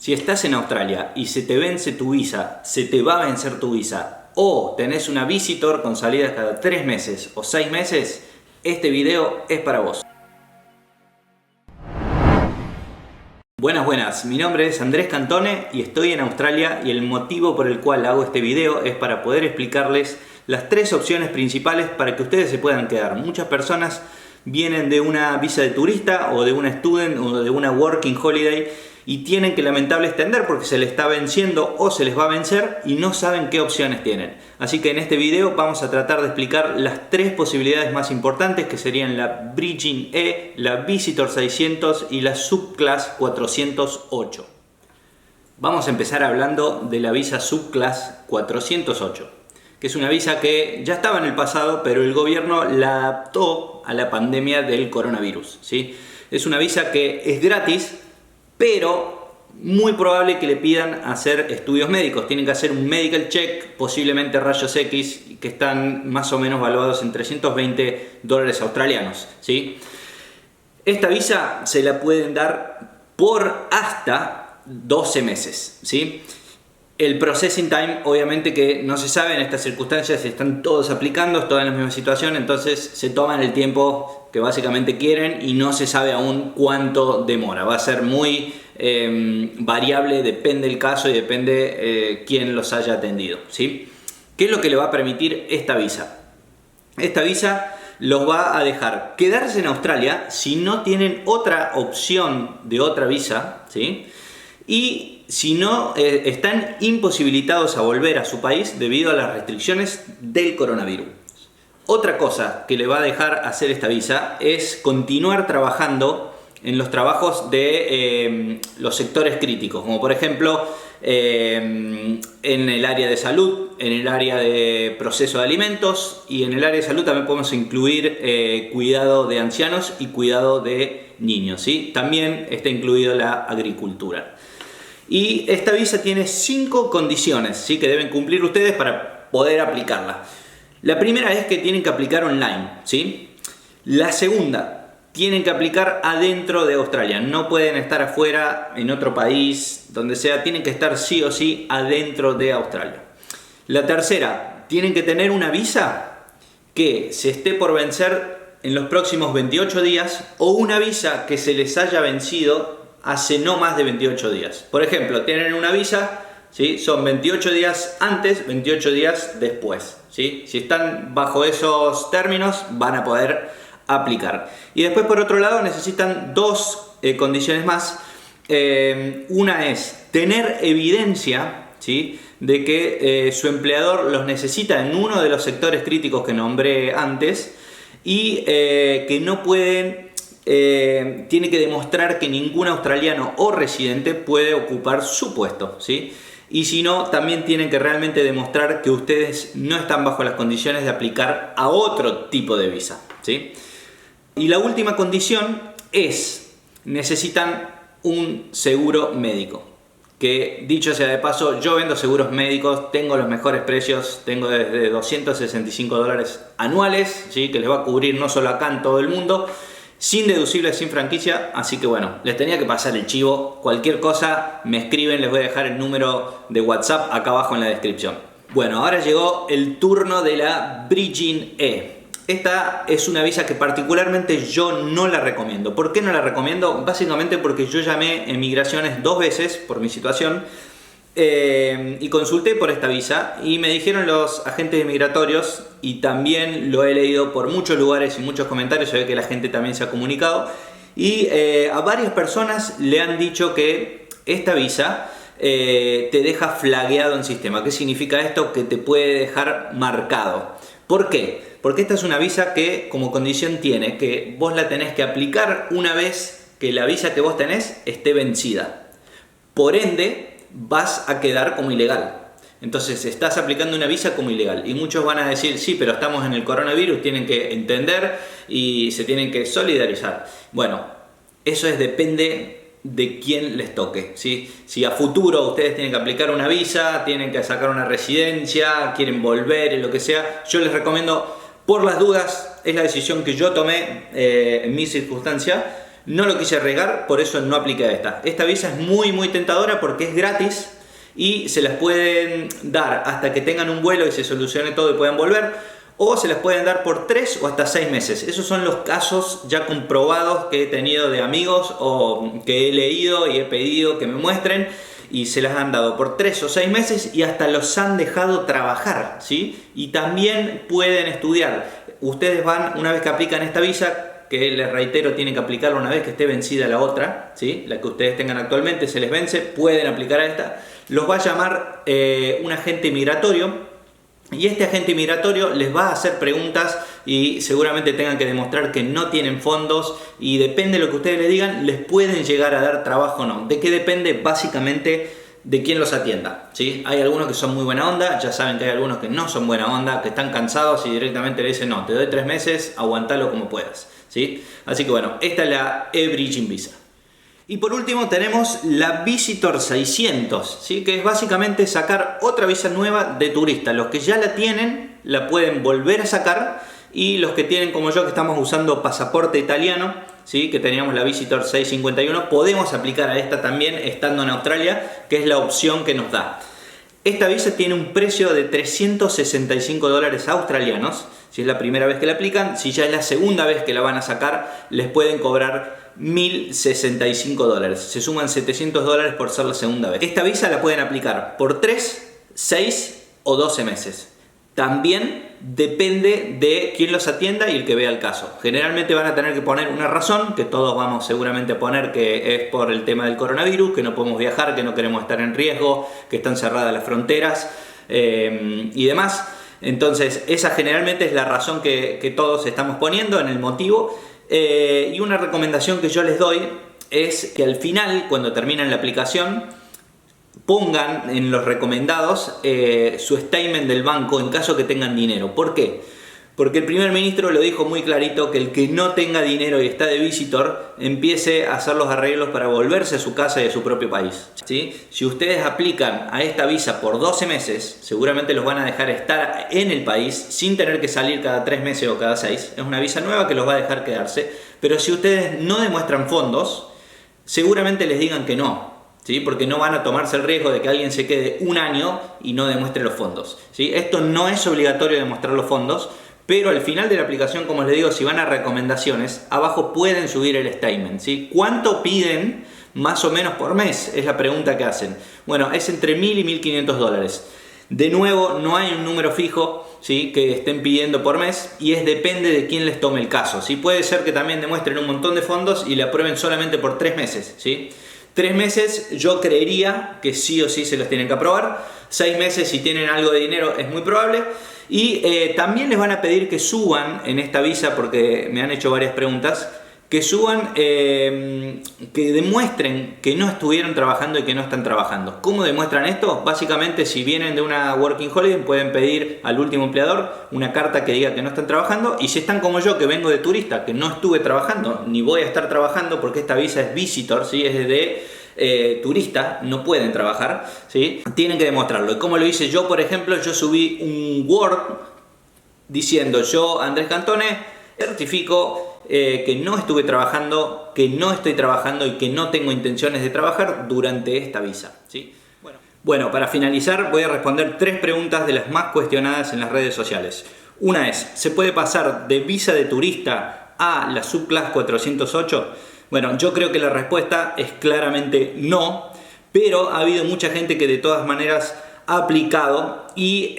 Si estás en Australia y se te vence tu visa, se te va a vencer tu visa, o tenés una visitor con salidas cada 3 meses o 6 meses, este video es para vos. Buenas, mi nombre es Andrés Cantone y estoy en Australia, y el motivo por el cual hago este video es para poder explicarles las 3 opciones principales para que ustedes se puedan quedar. Muchas personas vienen de una visa de turista o de una student o de una working holiday y tienen que lamentablemente extender porque se les está venciendo o se les va a vencer y no saben qué opciones tienen. Así que en este video vamos a tratar de explicar las 3 posibilidades más importantes, que serían la Bridging E, la Visitor 600 y la Subclass 408. Vamos a empezar hablando de la visa Subclass 408, que es una visa que ya estaba en el pasado, pero el gobierno la adaptó a la pandemia del coronavirus, ¿sí? Es una visa que es gratis, pero muy probable que le pidan hacer estudios médicos. Tienen que hacer un medical check, posiblemente rayos X, que están más o menos valuados en $320 australianos, ¿sí? Esta visa se la pueden dar por hasta 12 meses, ¿sí? El processing time, obviamente que no se sabe en estas circunstancias, están todos aplicando, todas en la misma situación, entonces se toman el tiempo que básicamente quieren y no se sabe aún cuánto demora. Va a ser muy variable, depende del caso y depende quién los haya atendido, ¿sí? ¿Qué es lo que le va a permitir esta visa? Esta visa los va a dejar quedarse en Australia si no tienen otra opción de otra visa, ¿sí? Y si no, están imposibilitados a volver a su país debido a las restricciones del coronavirus. Otra cosa que le va a dejar hacer esta visa es continuar trabajando en los trabajos de los sectores críticos, como por ejemplo en el área de salud, en el área de proceso de alimentos, y en el área de salud también podemos incluir cuidado de ancianos y cuidado de niños, ¿sí? También está incluido la agricultura. Y esta visa tiene 5 condiciones, ¿sí?, que deben cumplir ustedes para poder aplicarla. La primera es que tienen que aplicar online, ¿sí? La segunda, tienen que aplicar adentro de Australia. No pueden estar afuera, en otro país, donde sea. Tienen que estar sí o sí adentro de Australia. La tercera, tienen que tener una visa que se esté por vencer en los próximos 28 días o una visa que se les haya vencido hace no más de 28 días. Por ejemplo, tienen una visa, ¿sí?, son 28 días antes, 28 días después, ¿sí? Si están bajo esos términos, van a poder aplicar. Y después, por otro lado, necesitan 2 condiciones más. Una es tener evidencia, ¿sí?, de que su empleador los necesita en uno de los sectores críticos que nombré antes, y que no pueden... tiene que demostrar que ningún australiano o residente puede ocupar su puesto, ¿sí? Y si no, también tienen que realmente demostrar que ustedes no están bajo las condiciones de aplicar a otro tipo de visa, ¿sí? Y la última condición es: necesitan un seguro médico. Que, dicho sea de paso, yo vendo seguros médicos, tengo los mejores precios, tengo desde $265 anuales, ¿sí?, que les va a cubrir no solo acá, en todo el mundo, sin deducibles, sin franquicia. Así que bueno, les tenía que pasar el chivo. Cualquier cosa me escriben, les voy a dejar el número de WhatsApp acá abajo en la descripción. Bueno, ahora llegó el turno de la Bridging E. Esta es una visa que particularmente yo no la recomiendo. ¿Por qué no la recomiendo? Básicamente porque yo llamé en migraciones 2 veces por mi situación y consulté por esta visa, y me dijeron los agentes migratorios, y también lo he leído por muchos lugares y muchos comentarios, se ve que la gente también se ha comunicado, y a varias personas le han dicho que esta visa te deja flagueado en sistema. ¿Qué significa esto? Que te puede dejar marcado. ¿Por qué? Porque esta es una visa que como condición tiene que vos la tenés que aplicar una vez que la visa que vos tenés esté vencida. Por ende, vas a quedar como ilegal. Entonces estás aplicando una visa como ilegal. Y muchos van a decir: sí, pero estamos en el coronavirus, tienen que entender y se tienen que solidarizar. Bueno, eso depende de quién les toque, ¿sí? Si a futuro ustedes tienen que aplicar una visa, tienen que sacar una residencia, quieren volver y lo que sea, yo les recomiendo, por las dudas, es la decisión que yo tomé en mi circunstancia, No lo quise arriesgar, por eso no apliqué a esta. Esta visa es muy tentadora porque es gratis y se las pueden dar hasta que tengan un vuelo y se solucione todo y puedan volver, o se las pueden dar por 3 o hasta 6 meses. Esos son los casos ya comprobados que he tenido de amigos o que he leído y he pedido que me muestren, y se las han dado por 3 o 6 meses y hasta los han dejado trabajar, ¿sí? Y también pueden estudiar. Ustedes van, una vez que aplican esta visa, que les reitero, tienen que aplicarla una vez que esté vencida la otra, ¿sí? La que ustedes tengan actualmente se les vence, pueden aplicar a esta. Los va a llamar un agente migratorio, y este agente migratorio les va a hacer preguntas y seguramente tengan que demostrar que no tienen fondos, y depende de lo que ustedes le digan, les pueden llegar a dar trabajo o no. ¿De qué depende? Básicamente de quién los atienda, ¿sí? Hay algunos que son muy buena onda, ya saben que hay algunos que no son buena onda, que están cansados y directamente le dicen: no, te doy 3 meses, aguantalo como puedas, ¿sí? Así que bueno, esta es la e-Bridging Visa. Y por último tenemos la Visitor 600, ¿sí? Que es básicamente sacar otra visa nueva de turista. Los que ya la tienen la pueden volver a sacar, y los que tienen, como yo, que estamos usando pasaporte italiano, ¿sí? Que teníamos la Visitor 651, podemos aplicar a esta también estando en Australia, que es la opción que nos da. Esta visa tiene un precio de $365 australianos, si es la primera vez que la aplican. Si ya es la segunda vez que la van a sacar, les pueden cobrar $1.065. Se suman $700 por ser la segunda vez. Esta visa la pueden aplicar por 3, 6 o 12 meses. También depende de quién los atienda y el que vea el caso. Generalmente van a tener que poner una razón, que todos vamos seguramente a poner que es por el tema del coronavirus, que no podemos viajar, que no queremos estar en riesgo, que están cerradas las fronteras y demás. Entonces esa generalmente es la razón que todos estamos poniendo en el motivo. Y una recomendación que yo les doy es que al final, cuando terminan la aplicación, pongan en los recomendados su statement del banco en caso que tengan dinero. ¿Por qué? Porque el primer ministro lo dijo muy clarito, que el que no tenga dinero y está de visitor empiece a hacer los arreglos para volverse a su casa y a su propio país, ¿sí? Si ustedes aplican a esta visa por 12 meses, seguramente los van a dejar estar en el país sin tener que salir cada 3 meses o cada 6. Es una visa nueva que los va a dejar quedarse. Pero si ustedes no demuestran fondos, seguramente les digan que no, ¿sí? Porque no van a tomarse el riesgo de que alguien se quede un año y no demuestre los fondos, ¿sí? Esto no es obligatorio demostrar los fondos, pero al final de la aplicación, como les digo, si van a recomendaciones, abajo pueden subir el statement, ¿sí? ¿Cuánto piden más o menos por mes? Es la pregunta que hacen. Bueno, es entre $1.000 y $1.500. De nuevo, no hay un número fijo, ¿sí? Que estén pidiendo por mes, y depende de quién les tome el caso, ¿sí? Puede ser que también demuestren un montón de fondos y le aprueben solamente por 3 meses, ¿sí? 3 meses yo creería que sí o sí se los tienen que aprobar. 6 meses, si tienen algo de dinero, es muy probable. Y también les van a pedir que suban en esta visa, porque me han hecho varias preguntas, que suban, que demuestren que no estuvieron trabajando y que no están trabajando. ¿Cómo demuestran esto? Básicamente, si vienen de una Working Holiday, pueden pedir al último empleador una carta que diga que no están trabajando. Y si están como yo, que vengo de turista, que no estuve trabajando, ni voy a estar trabajando, porque esta visa es visitor, ¿sí? Es de turista, no pueden trabajar, ¿sí? Tienen que demostrarlo. Y como lo hice yo, por ejemplo, yo subí un Word diciendo: yo, Andrés Cantone, certifico que no estuve trabajando, que no estoy trabajando y que no tengo intenciones de trabajar durante esta visa, ¿sí? Bueno, para finalizar voy a responder 3 preguntas de las más cuestionadas en las redes sociales. Una es: ¿se puede pasar de visa de turista a la Subclass 408? Bueno, yo creo que la respuesta es claramente no, pero ha habido mucha gente que de todas maneras ha aplicado y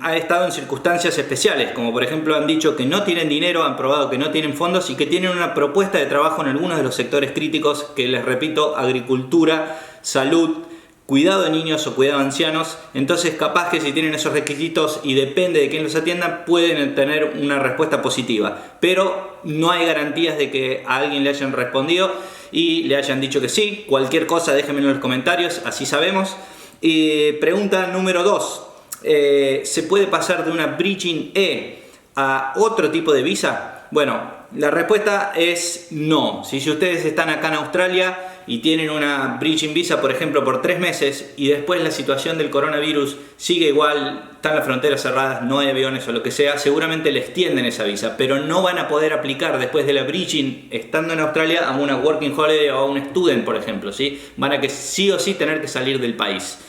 ha estado en circunstancias especiales, como por ejemplo han dicho que no tienen dinero, han probado que no tienen fondos y que tienen una propuesta de trabajo en algunos de los sectores críticos, que les repito: agricultura, salud, cuidado de niños o cuidado de ancianos. Entonces capaz que si tienen esos requisitos y depende de quién los atienda, pueden tener una respuesta positiva, pero no hay garantías de que a alguien le hayan respondido y le hayan dicho que sí. Cualquier cosa déjenmelo en los comentarios, así sabemos. Y pregunta número 2, ¿se puede pasar de una Bridging E a otro tipo de visa? Bueno, la respuesta es no. Si ustedes están acá en Australia y tienen una bridging visa, por ejemplo, por 3 meses y después la situación del coronavirus sigue igual, están las fronteras cerradas, no hay aviones o lo que sea, seguramente les extienden esa visa, pero no van a poder aplicar después de la bridging estando en Australia a una working holiday o a un student, por ejemplo, ¿sí? Van a que sí o sí tener que salir del país.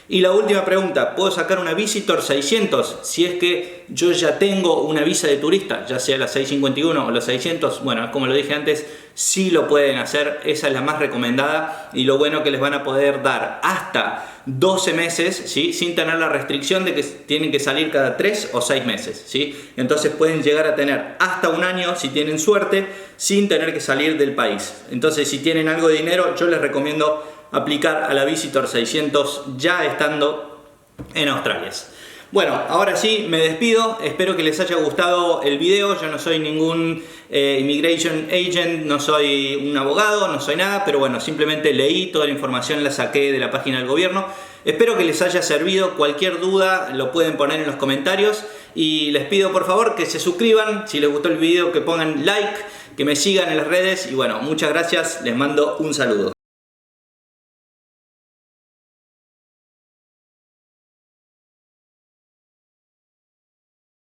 Y la última pregunta, ¿puedo sacar una Visitor 600 si es que yo ya tengo una visa de turista, ya sea la 651 o la 600? Bueno, como lo dije antes, sí lo pueden hacer, esa es la más recomendada y lo bueno que les van a poder dar hasta 12 meses, ¿sí? Sin tener la restricción de que tienen que salir cada 3 o 6 meses, ¿sí? Entonces pueden llegar a tener hasta un año si tienen suerte sin tener que salir del país. Entonces si tienen algo de dinero, yo les recomiendo aplicar a la Visitor 600 ya estando en Australia. Bueno, ahora sí me despido, espero que les haya gustado el video. Yo no soy ningún immigration agent, no soy un abogado, no soy nada, pero bueno, simplemente leí toda la información, la saqué de la página del gobierno. Espero que les haya servido. Cualquier duda lo pueden poner en los comentarios y les pido por favor que se suscriban, si les gustó el video que pongan like, que me sigan en las redes y bueno, muchas gracias, les mando un saludo.